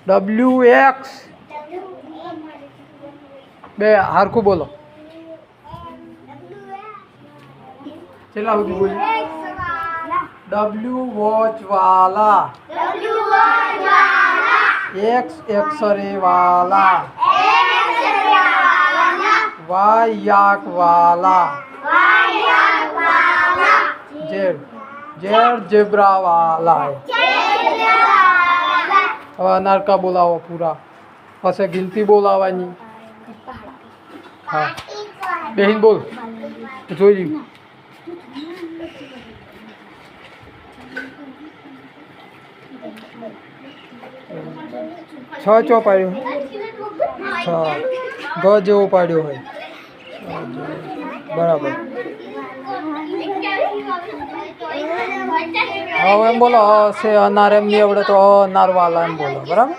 WX બે હારખું બોલો ચેલા સુધી બોલી W वॉच वाला X एक्सरे वाला Y याक वाला Z जेब्रा वाला હવે અનારકા બોલાવો પૂરા પછી ગિનતી બોલાવવાની હા બેહીન બોલ જોઈ લ્યું છ ચો પાડ્યો છ ગ જેવો પાડ્યો હોય બરાબર હવે એમ બોલો છે અનાર એમ નહીં આવડે તો અનાર વાલા એમ બોલો બરાબર